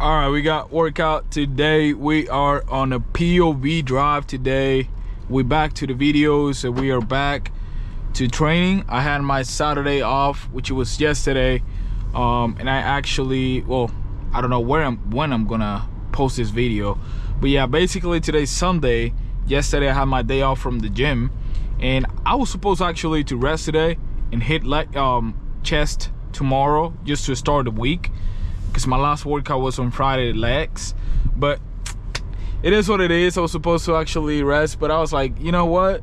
All right, we got workout today. We are on a POV drive today. We're back to the videos, so we are back to training. I had my Saturday off, which was yesterday, and I actually, well, I don't know when I'm gonna post this video, but yeah, basically today's Sunday. Yesterday I had my day off from the gym, and I was supposed actually to rest today and hit chest tomorrow just to start the week, because my last workout was on Friday, legs. But it is what it is. I was supposed to actually rest, but I was like, you know what,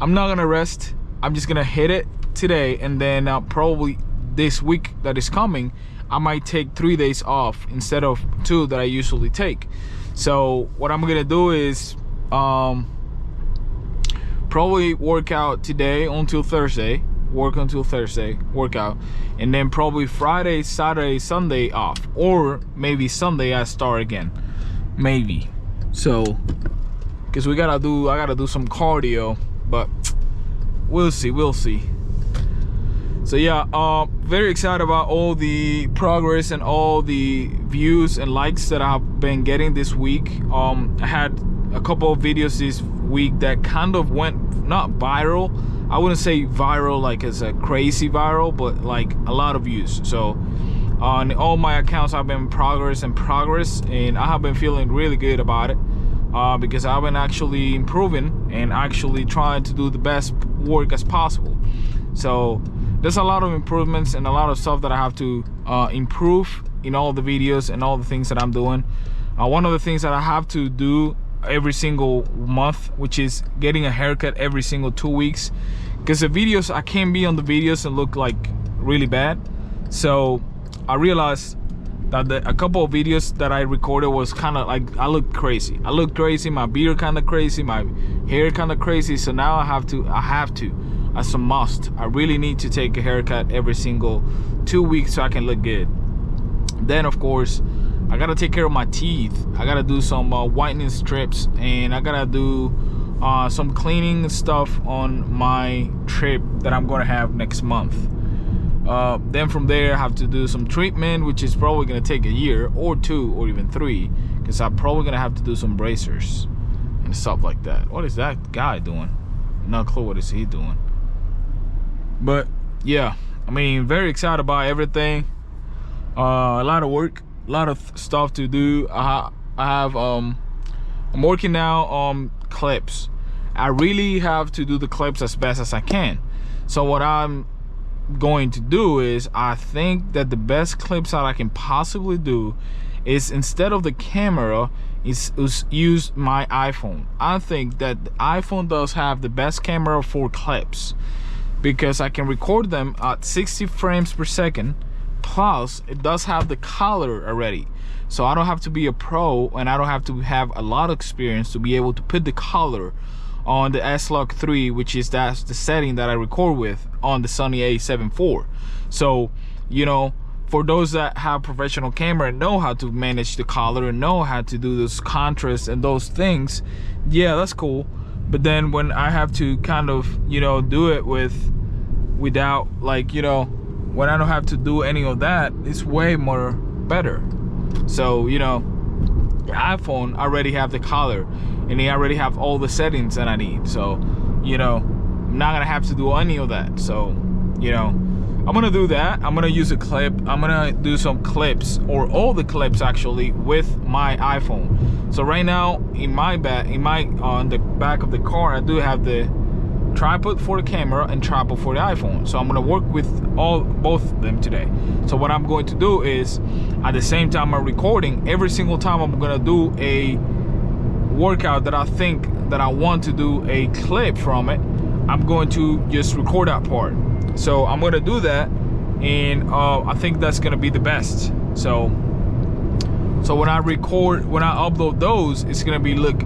I'm not gonna rest. I'm just gonna hit it today, and then probably this week that is coming I might take 3 days off instead of 2 that I usually take. So what I'm gonna do is probably work out today until Thursday, workout, and then probably Friday, Saturday, Sunday off, or maybe Sunday I start again, maybe. So because I gotta do some cardio, but we'll see. So yeah, very excited about all the progress and all the views and likes that I've been getting this week. I had a couple of videos this week that kind of went not viral. I wouldn't say viral like it's a crazy viral, but like a lot of views. So on all my accounts I've been progress, and I have been feeling really good about it, because I've been actually improving and actually trying to do the best work as possible. So there's a lot of improvements and a lot of stuff that I have to improve in all the videos and all the things that I'm doing. One of the things that I have to do every single month, which is getting a haircut every single 2 weeks, because the videos, I can't be on the videos and look like really bad. So I realized that a couple of videos that I recorded was kind of like, I look crazy, my beard kind of crazy, my hair kind of crazy. So now I have to as a must, I really need to take a haircut every single 2 weeks so I can look good. Then of course I gotta take care of my teeth. I gotta do some whitening strips, and I gotta do some cleaning stuff on my trip that I'm gonna have next month. Then from there I have to do some treatment, which is probably gonna take a year or 2 or even 3, because I'm probably gonna have to do some bracers and stuff like that. What is that guy doing? No clue what is he doing. But yeah, I mean, very excited about everything. A lot of work, a lot of stuff to do. I'm working now on clips. I really have to do the clips as best as I can. So what I'm going to do is, I think that the best clips that I can possibly do is, instead of the camera, is use my iPhone. I think that the iPhone does have the best camera for clips, because I can record them at 60 frames per second, plus it does have the color already. So I don't have to be a pro, and I don't have to have a lot of experience to be able to put the color on the S-Log 3, which is that's the setting that I record with on the Sony A7 IV. So, you know, for those that have professional camera and know how to manage the color and know how to do those contrasts and those things, yeah, that's cool. But then when I have to kind of, you know, do it without, like, you know, when I don't have to do any of that, it's way more better. So, you know, the iPhone already have the color, and they already have all the settings that I need. So, you know, I'm not gonna have to do any of that. So, you know, I'm gonna do that. I'm gonna use a clip. I'm gonna do some clips, or all the clips actually, with my iPhone. So right now in my on the back of the car, I do have the tripod for the camera and tripod for the iPhone. So I'm gonna work with both of them today. So what I'm going to do is, at the same time I'm recording, every single time I'm gonna do a workout that I think that I want to do a clip from it, I'm going to just record that part. So I'm gonna do that, and I think that's gonna be the best. So when I upload those, it's gonna be look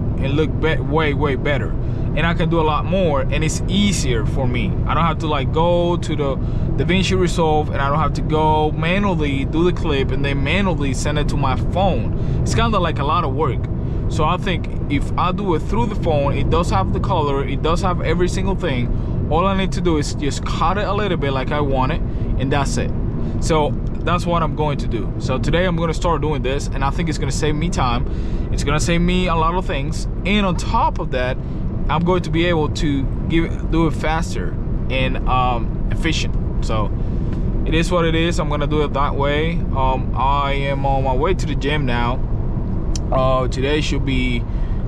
way better, and I can do a lot more, and it's easier for me. I don't have to like go to the DaVinci Resolve, and I don't have to go manually do the clip and then manually send it to my phone. It's kind of like a lot of work. So I think if I do it through the phone, it does have the color, it does have every single thing. All I need to do is just cut it a little bit like I want it, and that's it. So that's what I'm going to do. So today I'm going to start doing this, and I think it's going to save me time. It's going to save me a lot of things, and on top of that, I'm going to be able to do it faster and efficient. So it is what it is. I'm going to do it that way. I am on my way to the gym now. Today should be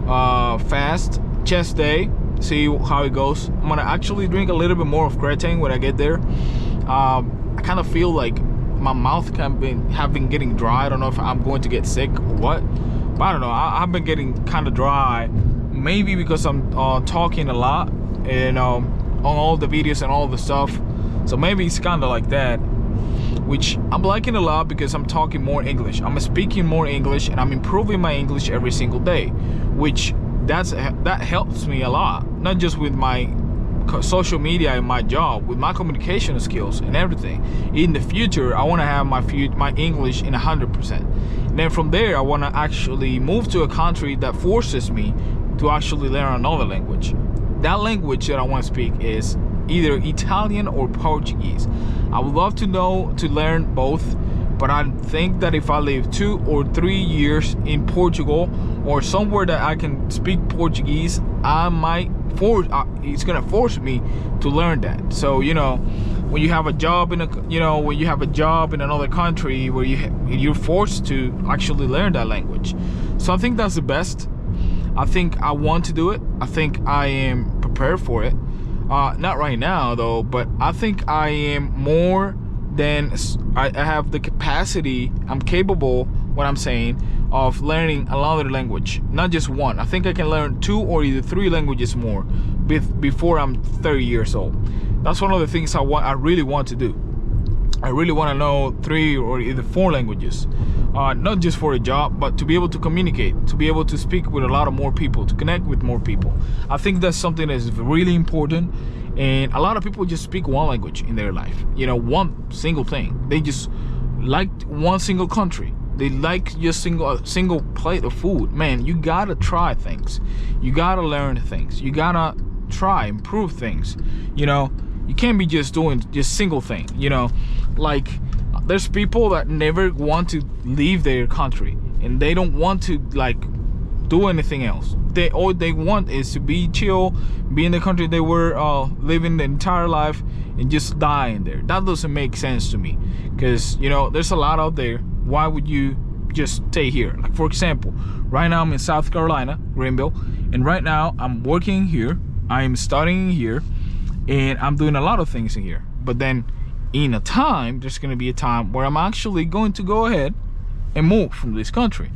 fast chest day. See how it goes. I'm gonna actually drink a little bit more of creatine when I get there. I kind of feel like my mouth have been getting dry. I don't know if I'm going to get sick or what, but I don't know. I've been getting kind of dry, maybe because I'm talking a lot and on all the videos and all the stuff. So maybe it's kind of like that, which I'm liking a lot because I'm talking more English. I'm speaking more English, and I'm improving my English every single day, which that helps me a lot, not just with my social media and my job, with my communication skills and everything. In the future, I want to have my English in 100%. And then from there, I want to actually move to a country that forces me to actually learn another language. That language that I want to speak is either Italian or Portuguese. I would love to learn both, but I think that if I live 2 or 3 years in Portugal or somewhere that I can speak Portuguese, I might it's gonna force me to learn that. So when you have a job in another country where you're forced to actually learn that language. So I think that's the best. I think I want to do it. I think I am prepared for it. Not right now though, but I think I am more than I have the capacity. I'm capable, what I'm saying, of learning another language, not just one. I think I can learn 2 or either 3 languages more before I'm 30 years old. That's one of the things I really want to do. I really want to know 3 or either 4 languages, not just for a job, but to be able to communicate, to be able to speak with a lot of more people, to connect with more people. I think that's something that's really important. And a lot of people just speak one language in their life, one single thing. They just like one single country. They like just a single plate of food. Man, you gotta try things. You gotta learn things. You gotta improve things. You can't be just doing just single thing. Like there's people that never want to leave their country, and they don't want to do anything else. All they want is to be chill, be in the country they were living the entire life, and just die in there. That doesn't make sense to me, because there's a lot out there. Why would you just stay here? Like, for example, right now I'm in South Carolina, Greenville, and right now I'm working here, I'm studying here, and I'm doing a lot of things in here. But then there's going to be a time where I'm actually going to go ahead and move from this country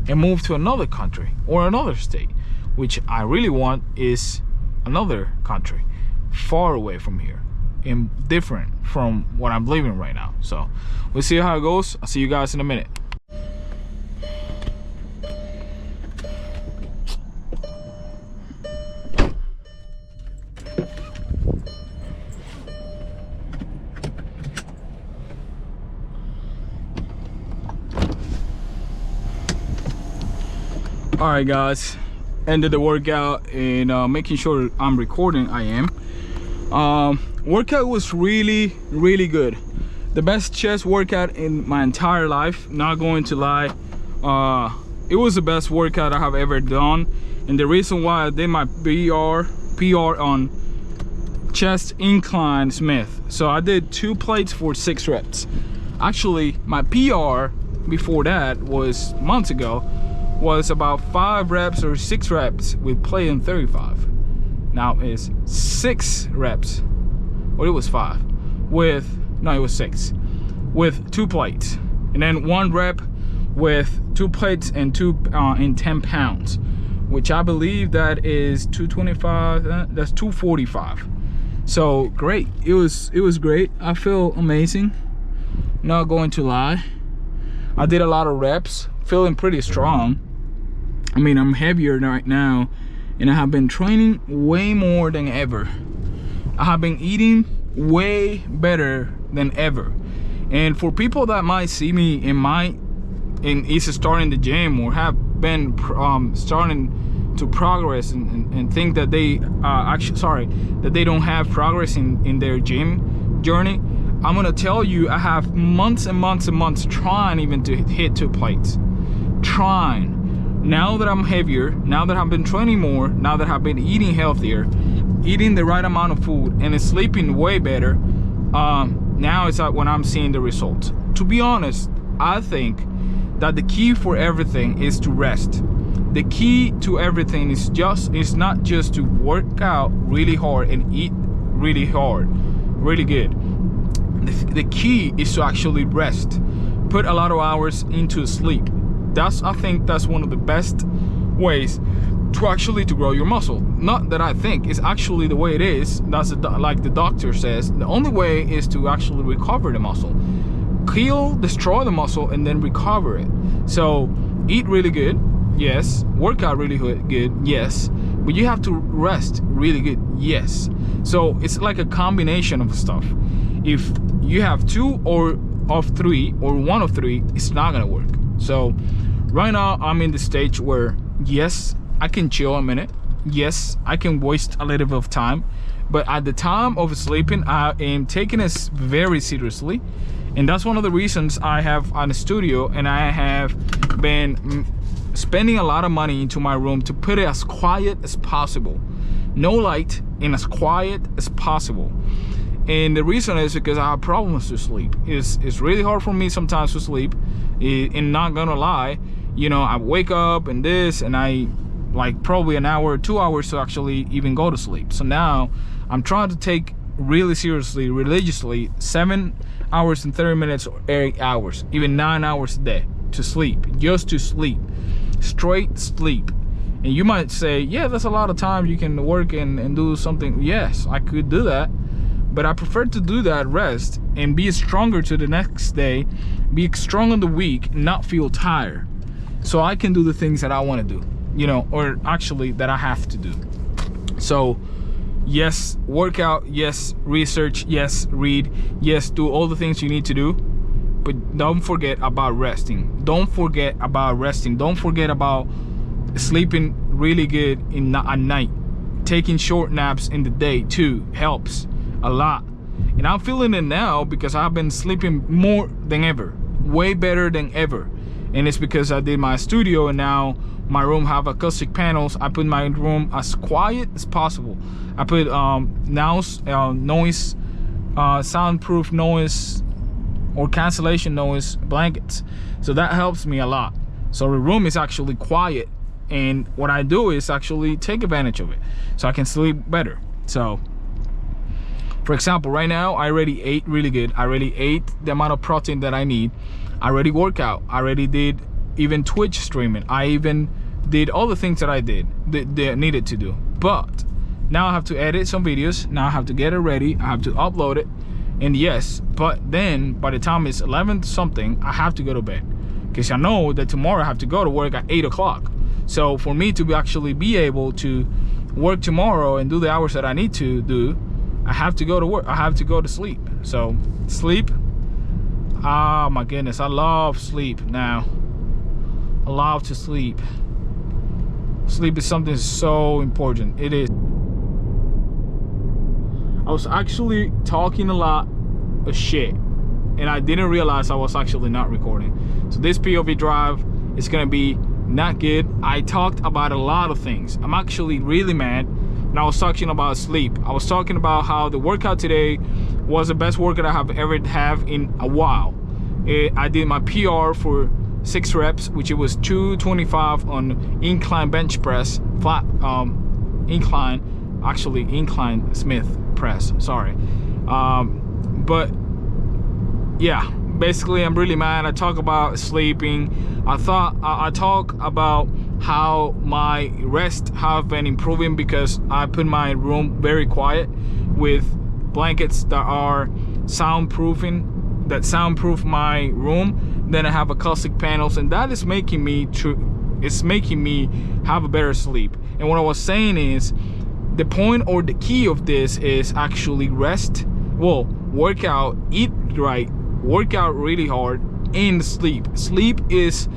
and move to another country or another state, which I really want is another country far away from here and different from what I'm living right now. So we'll see how it goes. I'll see you guys in a minute. All right guys, ended the workout, and making sure I'm recording. I am. Workout was really good. The best chest workout in my entire life, not going to lie. It was the best workout I have ever done, and the reason why I did my PR on chest incline Smith. So I did 2 plates for 6 reps. Actually, my PR before that was months ago, was about 5 reps or 6 reps with plate and 35. Now it's 6 reps, or it was 5 it was 6 with 2 plates, and then 1 rep with 2 plates and 10 pounds, which I believe that is 225. That's 245. So great. It was great. I feel amazing, not going to lie. I did a lot of reps, feeling pretty strong. I mean, I'm heavier right now, and I have been training way more than ever. I have been eating way better than ever. And for people that might see me in is starting the gym, or have been starting to progress and think that they that they don't have progress in their gym journey, I'm gonna tell you, I have months and months and months trying even to hit 2 plates. Trying. Now that I'm heavier, now that I've been training more, now that I've been eating healthier, eating the right amount of food, and sleeping way better, now it's when I'm seeing the results. To be honest, I think that the key for everything is to rest. The key to everything is not just to work out really hard and eat really hard, really good. The key is to actually rest. Put a lot of hours into sleep. I think that's one of the best ways to grow your muscle. Not that I think, it's actually the way it is. That's like the doctor says, the only way is to actually recover the muscle. Destroy the muscle, and then recover it. So eat really good, yes. Work out really good, yes. But you have to rest really good, yes. So it's like a combination of stuff. If you have 2 of 3 or 1 of 3, it's not gonna work. So right now I'm in the stage where, yes, I can chill a minute, yes, I can waste a little bit of time, but at the time of sleeping, I am taking it very seriously. And that's one of the reasons I have a studio, and I have been spending a lot of money into my room to put it as quiet as possible. No light and as quiet as possible. And the reason is because I have problems to sleep. It's really hard for me sometimes to sleep. And not gonna lie, you know, I wake up and this, and I like probably an hour or 2 hours to actually even go to sleep. So now I'm trying to take really seriously, religiously, 7 hours and 30 minutes or 8 hours, even 9 hours a day to sleep, just to sleep, straight sleep. And you might say, yeah, that's a lot of time you can work and do something. Yes, I could do that, but I prefer to do that, rest, and be stronger to the next day, be strong in the week, not feel tired, so I can do the things that I want to do, you know, or actually that I have to do. So yes, work out, yes, research, yes, read, yes, do all the things you need to do, but don't forget about resting. Don't forget about resting. Don't forget about sleeping really good at night. Taking short naps in the day too helps a lot. And I'm feeling it now because I've been sleeping more than ever, way better than ever. And it's because I did my studio, and now my room have acoustic panels. I put my room as quiet as possible. I put noise, soundproof noise or cancellation noise blankets. So that helps me a lot. So the room is actually quiet, and what I do is actually take advantage of it so I can sleep better. So for example, right now I already ate really good. I already ate the amount of protein that I need. I already worked out. I already did even Twitch streaming. I even did all the things that I needed to do. But now I have to edit some videos. Now I have to get it ready. I have to upload it. And yes, but then by the time it's 11 something, I have to go to bed, because I know that tomorrow I have to go to work at 8 o'clock. So for me to actually be able to work tomorrow and do the hours that I need to do, I have to go to work. I have to go to sleep. So sleep, oh my goodness, I love sleep now. I love to sleep. Sleep is something so important. It is. I was actually talking a lot of shit, and I didn't realize I was actually not recording. So this POV drive is gonna be not good. I talked about a lot of things. I'm actually really mad. And I was talking about sleep. I was talking about how the workout today was the best workout I have ever had in a while. I did my PR for 6 reps, which it was 225 on incline bench press, flat incline Smith press, sorry. But yeah, basically I'm really mad. I talk about sleeping. I talk about how my rest have been improving because I put my room very quiet with blankets that are soundproof my room. Then I have acoustic panels, and that is making me have a better sleep. And what I was saying is, the point or the key of this is actually rest. Well, work out, eat right, work out really hard, and sleep. Sleep is,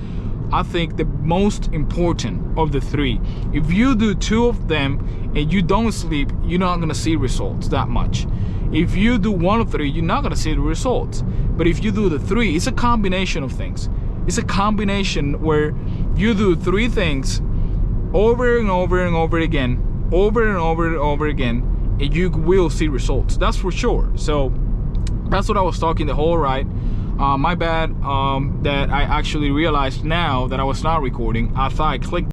I think, the most important of the 3. If you do 2 of them and you don't sleep, you're not gonna see results that much. If you do 1 of 3, you're not gonna see the results. But if you do the 3, it's a combination of things. It's a combination where you do 3 things over and over and over again, over and over and over again, and you will see results. That's for sure. So that's what I was talking the whole ride. My bad that I actually realized now that I was not recording. I thought I clicked